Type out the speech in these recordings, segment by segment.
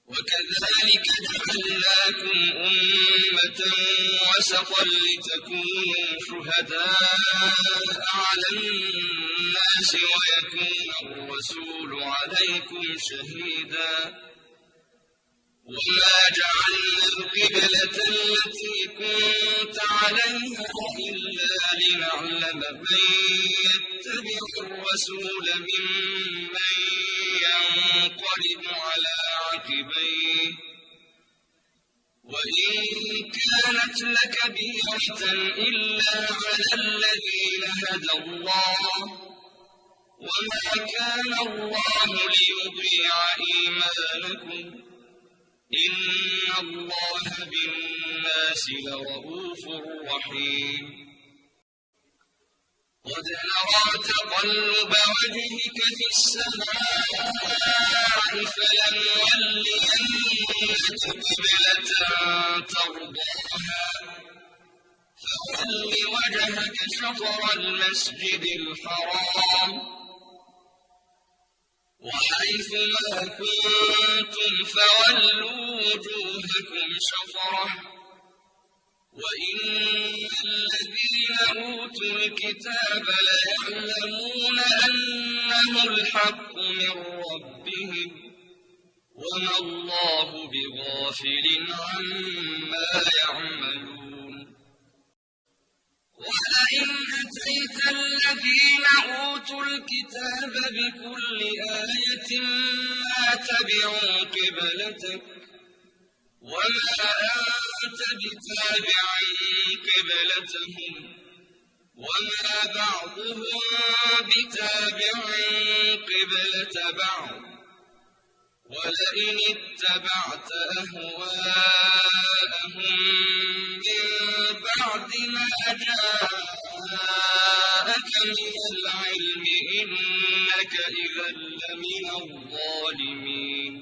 وكذلك جعلناكم أمة وسطا لتكونوا شهداء على الناس ويكون الرسول عليكم شهيدا وما جعلنا القبلة التي كنت عليها إلا لنعلم من يتبع الرسول ممن ينقلب على عقبيه وإن كانت لكبيرة إلا على الذين هدى الله وما كان الله ليضيع إيمانكم إن الله بالناس لرءوف رحيم قد نرى تقلب وجهك في السماء فلنولينك قبلة ترضاها فول وجهك شطر المسجد الحرام وحيث ما كنتم فولوا وجوهكم شطره وإن الذين أوتوا الكتاب ليعلمون أنه الحق من ربهم وما الله بغافل عما يعملون ولئن أتيت الذين أوتوا الكتاب بكل آية ما تبعوا قبلتك وما أنت بتابع قبلتهم وما بعضهم بتابع قبلة بعض ولئن اتبعت أهواءهم من بعد ما جاءك من العلم إنك إذا لمن الظالمين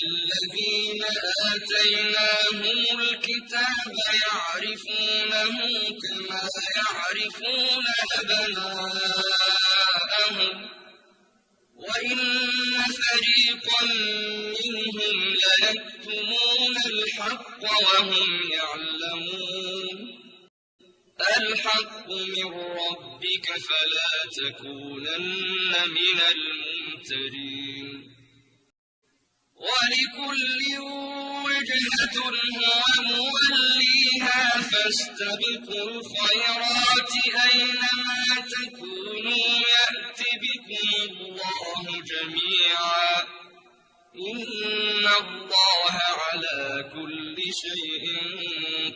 الذين آتيناهم الكتاب يعرفونه كما يعرفون أبناءهم وإن فريقا منهم ليكتمون الحق وهم يعلمون الحق من ربك فلا تكونن من الممترين ولكل وجهة هو موليها فاستبقوا الخيرات أينما تكونوا يأت بكم الله جميعا إن الله على كل شيء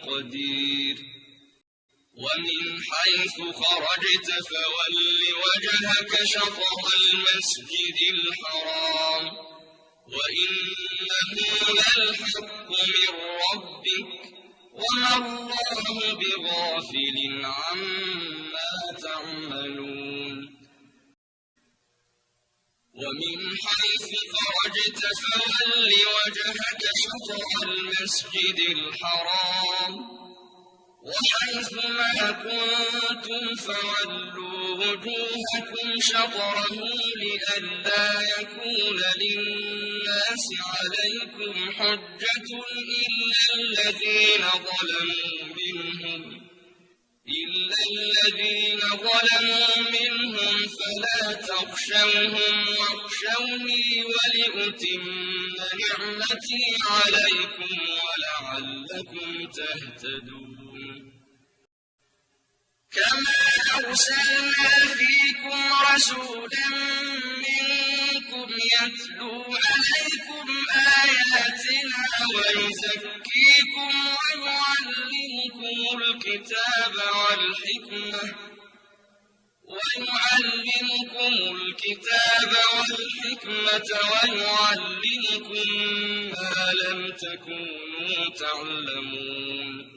قدير ومن حيث خرجت فول وجهك شطر المسجد الحرام وإنه للحق من ربك وما الله بغافل عما تعملون ومن حيث خرجت فول وجهك شطر المسجد الحرام وحيث ما كنتم فولوا وجوهكم شطره لئلا يكون للناس عليكم حجة إلا الذين ظلموا منهم فلا تخشوهم واخشوني ولأتم نعمتي عليكم ولعلكم تهتدون كما أرسلنا فيكم رسولا منكم يتلو عليكم آياتنا ويزكيكم ويعلمكم الكتاب والحكمة ويعلمكم ما لم تكونوا تعلمون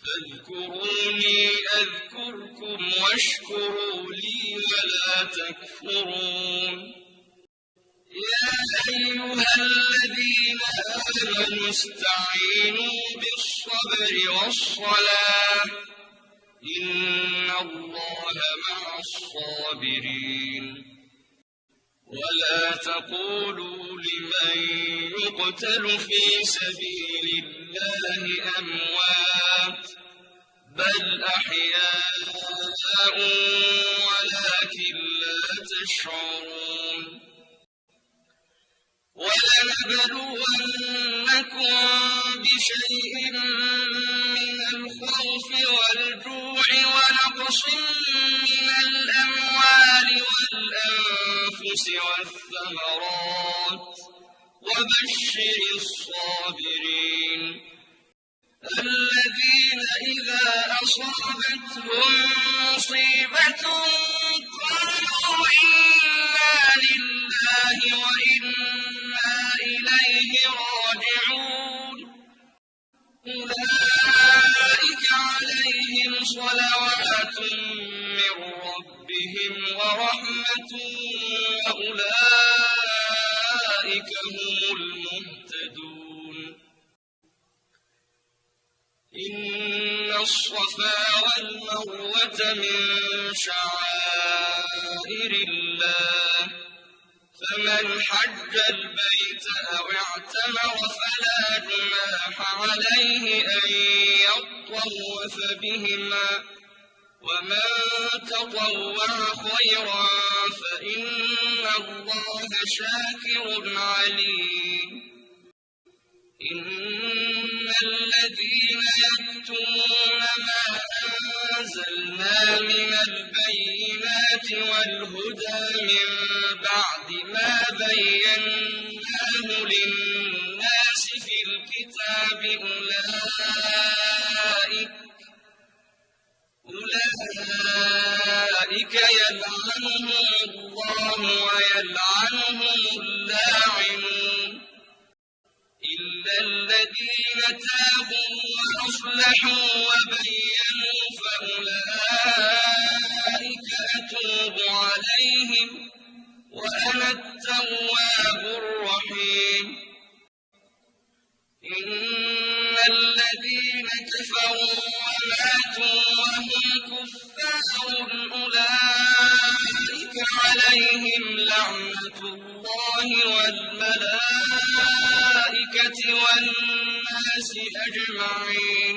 فاذكروني أذكركم واشكروا لي ولا تكفرون يا أيها الذين آمنوا استعينوا بالصبر والصلاة إن الله مع الصابرين ولا تقولوا لمن يقتل في سبيل الله أموات بل أحياء ولكن لا تشعرون ولنبلونكم بشيء من الخوف والجوع ونقص من الأموال والأنفس والثمرات وبشر الصابرين الذين إذا أصابتهم مصيبة قالوا إنا لله وإنا إليه راجعون أولئك عليهم صلوات من ربهم ورحمة وأولئك هم المهتدون إن الصفا والمروة من شعائر الله فمن حج البيت أو اعتمر فلا جناح عليه أن يطوف بهما ومن تطوع خيرا فإن الله شاكر عليم إن الذين يكتمون ما أنزلنا من البينات والهدى من بعد ما بيناه للناس في الكتاب أولئك يلعنهم الله ويلعنهم اللاعنون إلا الذين تابوا وأصلحوا وبينوا فأولئك أتوب عليهم وأنا التواب الرحيم إن الذين كفروا وماتوا وهم كفار أولئك عليهم لعنة الله والملائكة والناس أجمعين